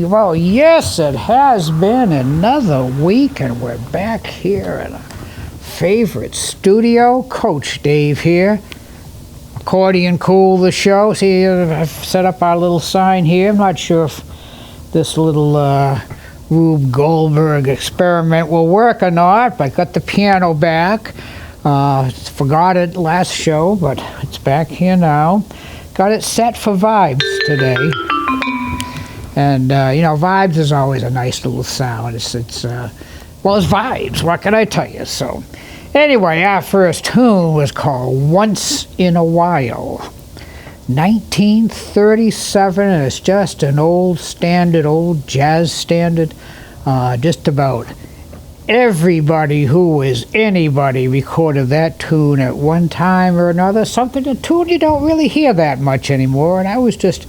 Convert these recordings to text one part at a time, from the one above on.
Well, yes, it has been another week, and we're back here in a favorite studio. Coach Dave here. Accordion Cool, the show. See, I've set up our little sign here. I'm not sure if this little Rube Goldberg experiment will work or not, but I got the piano back. Forgot it last show, but it's back here now. Got it set for vibes today. And, you know, vibes is always a nice little sound. It's vibes. What can I tell you? So, anyway, our first tune was called Once in a While. 1937, and it's just an old jazz standard. Just about everybody who is anybody recorded that tune at one time or another. A tune you don't really hear that much anymore. And I was just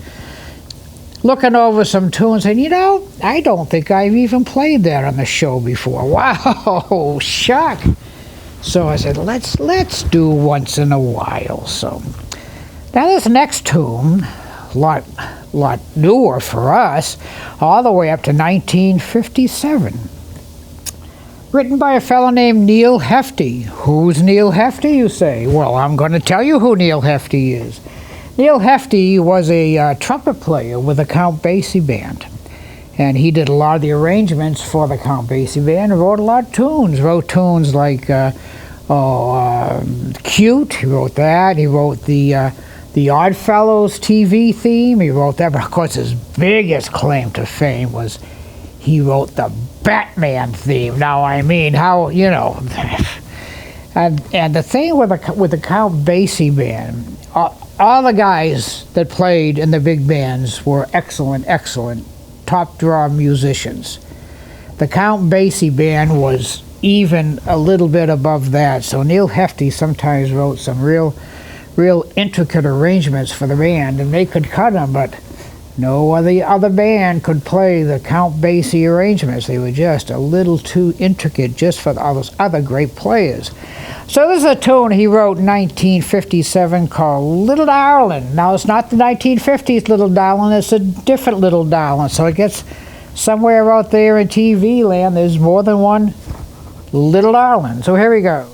looking over some tunes and, you know, I don't think I've even played that on the show before. Wow, shock. So I said, let's do Once in a While. So now this next tune, a lot newer for us, all the way up to 1957. written by a fellow named Neil Hefti. Who's Neil Hefti, you say? Well, I'm going to tell you who Neil Hefti is. Neil Hefti was a trumpet player with the Count Basie Band. And he did a lot of the arrangements for the Count Basie Band and wrote a lot of tunes. Wrote tunes like Cute, he wrote that. He wrote the Oddfellows TV theme, he wrote that. But of course his biggest claim to fame was he wrote the Batman theme. Now I mean, how, you know. and the thing with the Count Basie Band, all the guys that played in the big bands were excellent top draw musicians. The Count Basie Band was even a little bit above that. So Neil Hefti sometimes wrote some real intricate arrangements for the band, and they could cut them, but no other band could play the Count Basie arrangements. They were just a little too intricate just for all those other great players. So this is a tune he wrote in 1957 called Little Darlin'. Now it's not the 1950s Little Darlin', it's a different Little Darlin'. So it gets somewhere out there in TV land, there's more than one Little Darlin'. So here we go.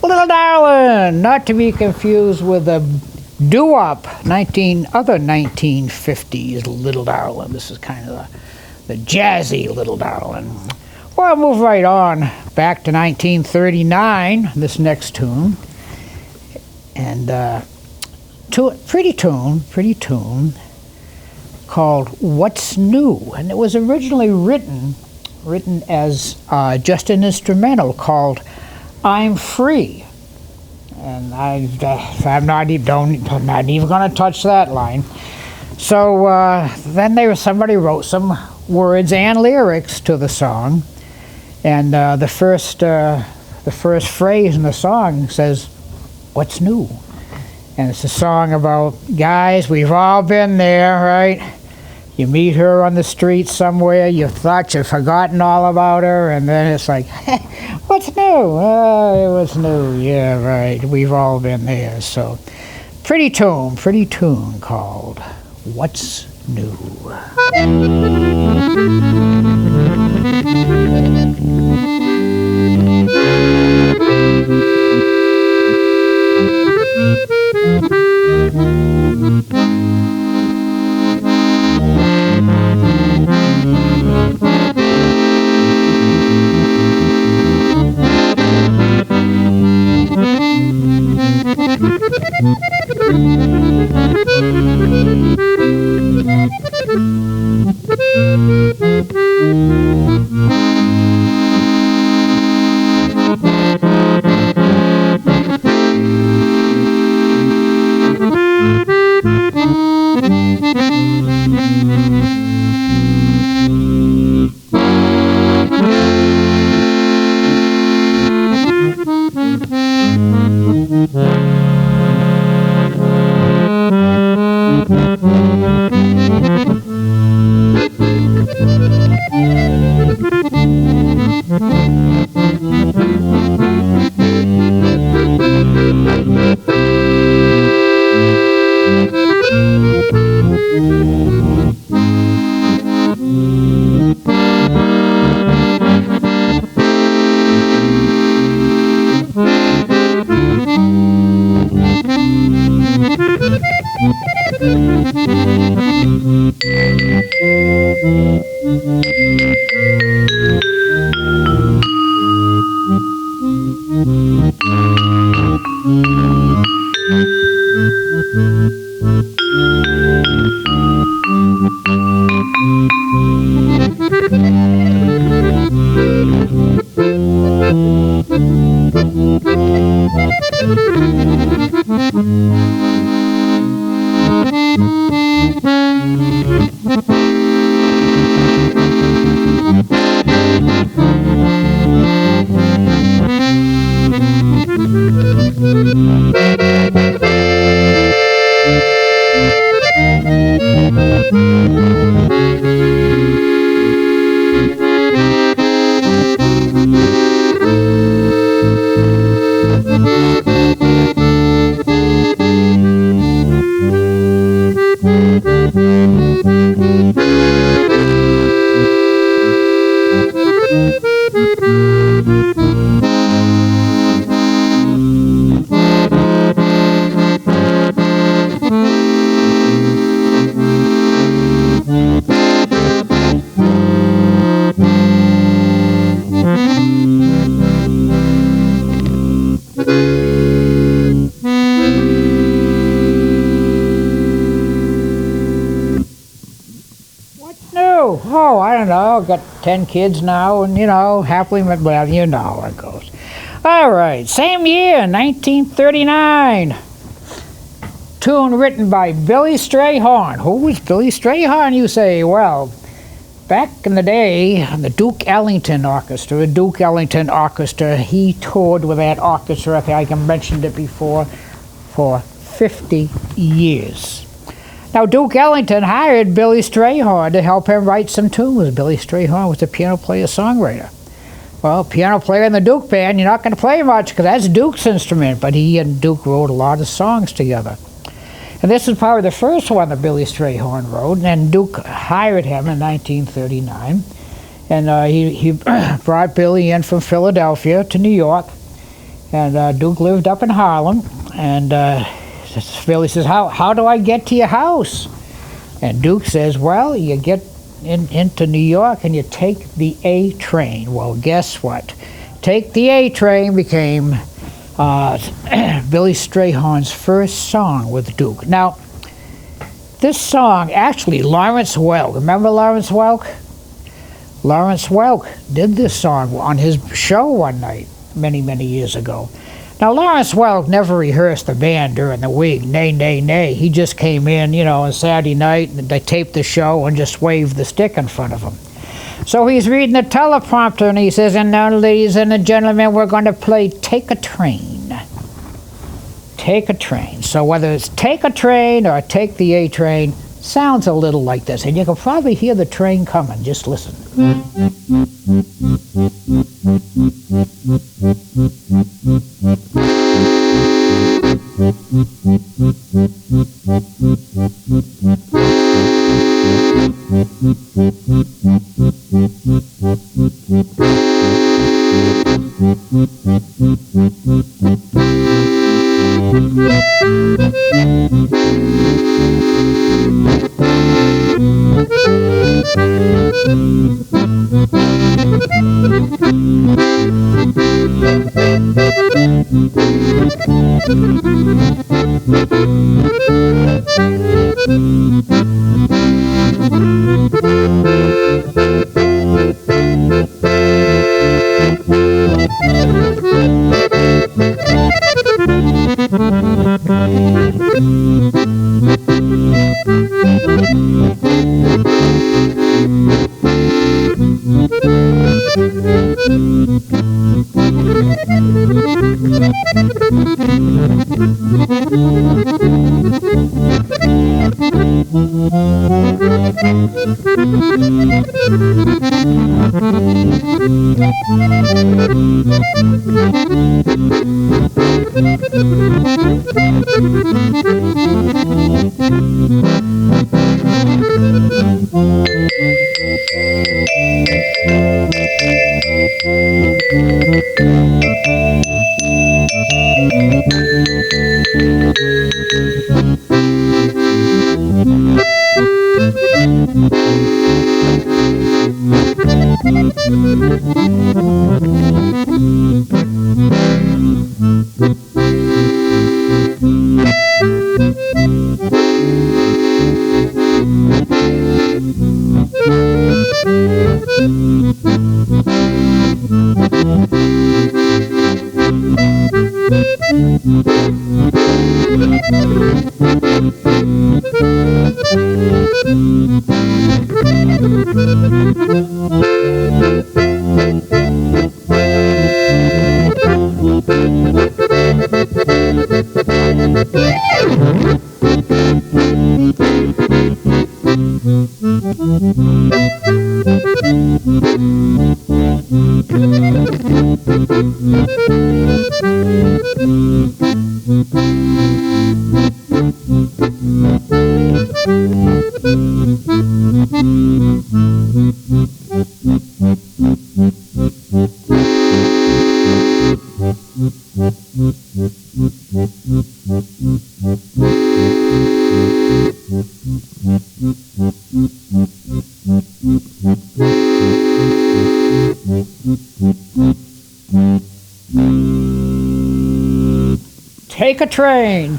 Little Darlin', not to be confused with the doo-wop other 1950s Little Darlin'. This is kind of the jazzy Little Darlin'. Well, I'll move right on back to 1939, this next tune. And pretty tune called What's New? And it was originally written as just an instrumental called I'm free. And I'm not even going to touch that line. So then somebody wrote some words and lyrics to the song, and the first phrase in the song says, "What's new?" And it's a song about guys. We've all been there, right? You meet her on the street somewhere. You thought you'd forgotten all about her, and then it's like, "What's new?" It was new. Yeah, right. We've all been there. So, pretty tune called "What's New." Oh, I don't know. Got 10 kids now, and happily, well, you know how it goes. All right, same year, 1939. Tune written by Billy Strayhorn. Who was Billy Strayhorn, you say? Well, back in the day, the Duke Ellington Orchestra, he toured with that orchestra, I think I mentioned it before, for 50 years. Now, Duke Ellington hired Billy Strayhorn to help him write some tunes. Billy Strayhorn was a piano player-songwriter. Well, piano player in the Duke band, you're not going to play much because that's Duke's instrument, but he and Duke wrote a lot of songs together. And this is probably the first one that Billy Strayhorn wrote, and Duke hired him in 1939. And he brought Billy in from Philadelphia to New York, and Duke lived up in Harlem, and Billy says, how do I get to your house? And Duke says, well, you get into New York and you take the A train. Well, guess what? Take the A train became Billy Strayhorn's first song with Duke. Now, this song, actually, Lawrence Welk, remember Lawrence Welk? Lawrence Welk did this song on his show one night. many, many years ago. Now, Lawrence Welk never rehearsed the band during the week. Nay, nay, nay. He just came in, on Saturday night, and they taped the show and just waved the stick in front of him. So he's reading the teleprompter, and he says, "And now, ladies and gentlemen, we're going to play Take a Train." Take a Train. So whether it's Take a Train or Take the A Train, sounds a little like this. And you can probably hear the train coming. Just listen.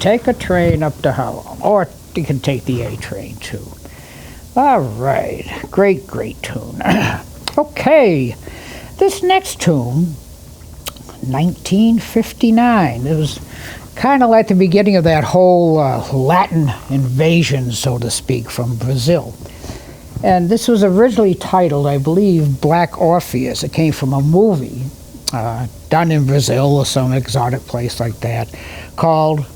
Take a train up to Harlem. Or you can take the A train too. All right. Great, great tune. Okay. This next tune, 1959. It was kind of like the beginning of that whole Latin invasion, so to speak, from Brazil. And this was originally titled, I believe, Black Orpheus. It came from a movie done in Brazil or some exotic place like that called,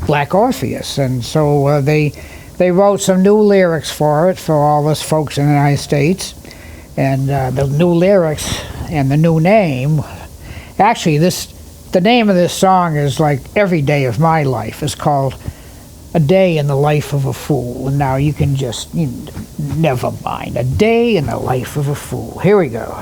Black Orpheus. And so they wrote some new lyrics for it for all us folks in the United States. And the new lyrics and the new name, actually the name of this song is like Every Day of My Life. It's called A Day in the Life of a Fool. And now you can just, never mind. A Day in the Life of a Fool. Here we go.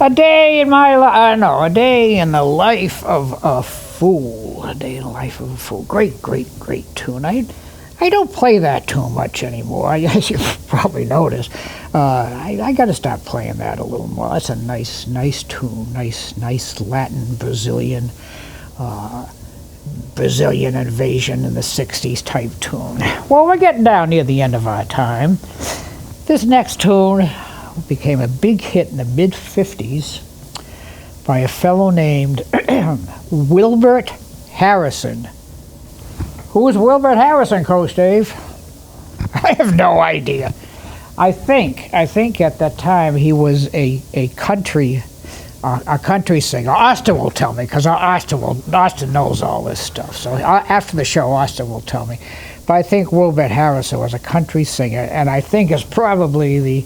A day in my life, no, a day in the life of a fool. A day in the life of a fool. Great, great, great tune. I don't play that tune much anymore. As you probably noticed, I got to start playing that a little more. That's a nice tune. Nice Latin Brazilian invasion in the '60s type tune. Well, we're getting down near the end of our time. This next tune became a big hit in the mid-'50s by a fellow named Wilbert Harrison. Who was Wilbert Harrison, Coach Dave? I have no idea. I think at that time he was a country singer. Austin will tell me, because Austin knows all this stuff. So after the show, Austin will tell me. But I think Wilbert Harrison was a country singer, and I think it's probably the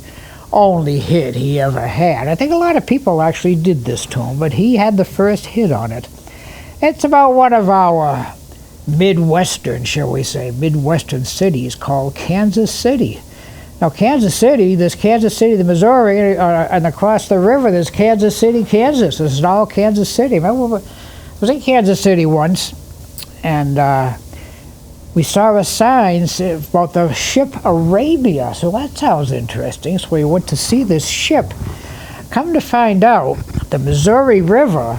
only hit he ever had. I think a lot of people actually did this tune, but he had the first hit on it. It's about one of our Midwestern, shall we say, Midwestern cities called Kansas City. Now, Kansas City, there's Kansas City, the Missouri, and across the river there's Kansas City, Kansas. This is all Kansas City. Remember, I was in Kansas City once, and we saw a sign about the ship Arabia. So that sounds interesting. So we went to see this ship. Come to find out, the Missouri River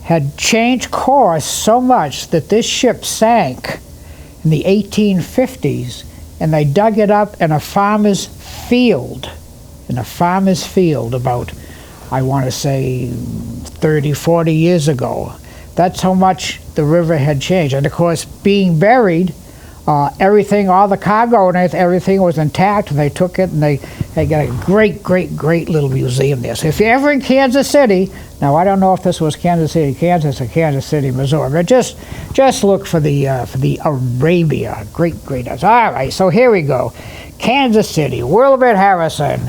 had changed course so much that this ship sank in the 1850s, and they dug it up in a farmer's field. About, I want to say, 30, 40 years ago. That's how much the river had changed. And of course, being buried, everything, all the cargo and everything was intact, and they took it, and they got a great little museum there. So if you're ever in Kansas City, now I don't know if this was Kansas City, Kansas, or Kansas City, Missouri, but just look for the Arabia. Great. All right, so here we go. Kansas City, Wilbert Harrison.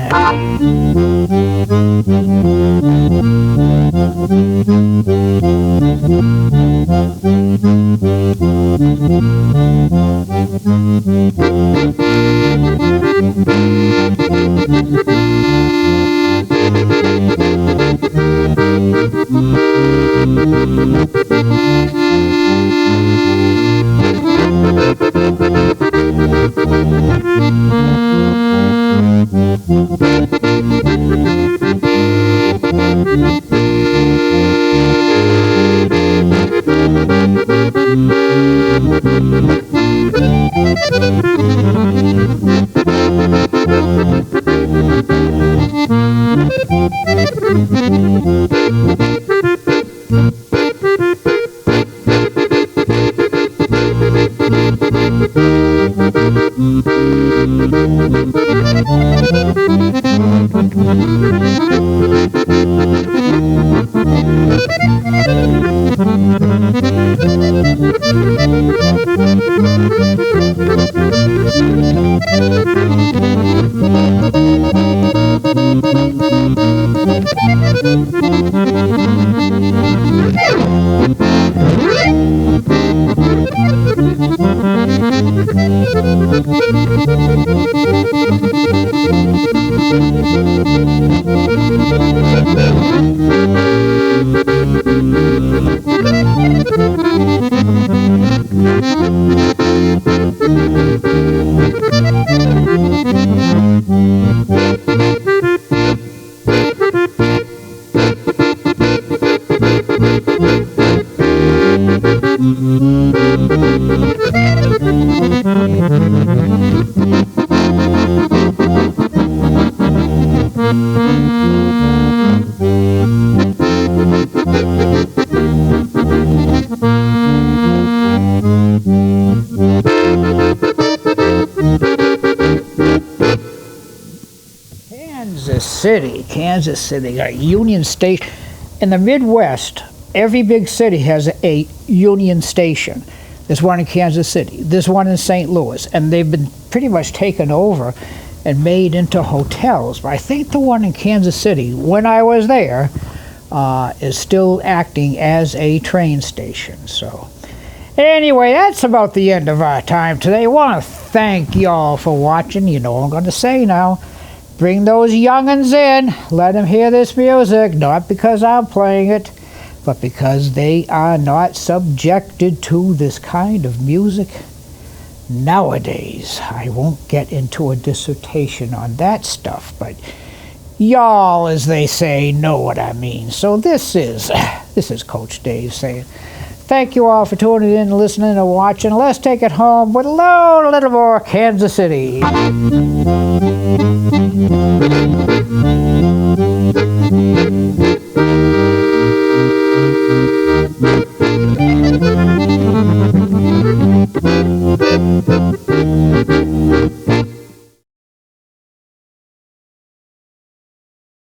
Kansas City, got a Union Station. In the Midwest, every big city has a Union Station. There's one in Kansas City, there's one in St. Louis, and they've been pretty much taken over and made into hotels. But I think the one in Kansas City, when I was there, is still acting as a train station. So anyway, that's about the end of our time today. I want to thank y'all for watching. You know what I'm going to say now. Bring those young'uns in. Let them hear this music, not because I'm playing it, but because they are not subjected to this kind of music nowadays. I won't get into a dissertation on that stuff, but y'all, as they say, know what I mean. So this is Coach Dave saying, thank you all for tuning in, listening, and watching. Let's take it home with a little more Kansas City.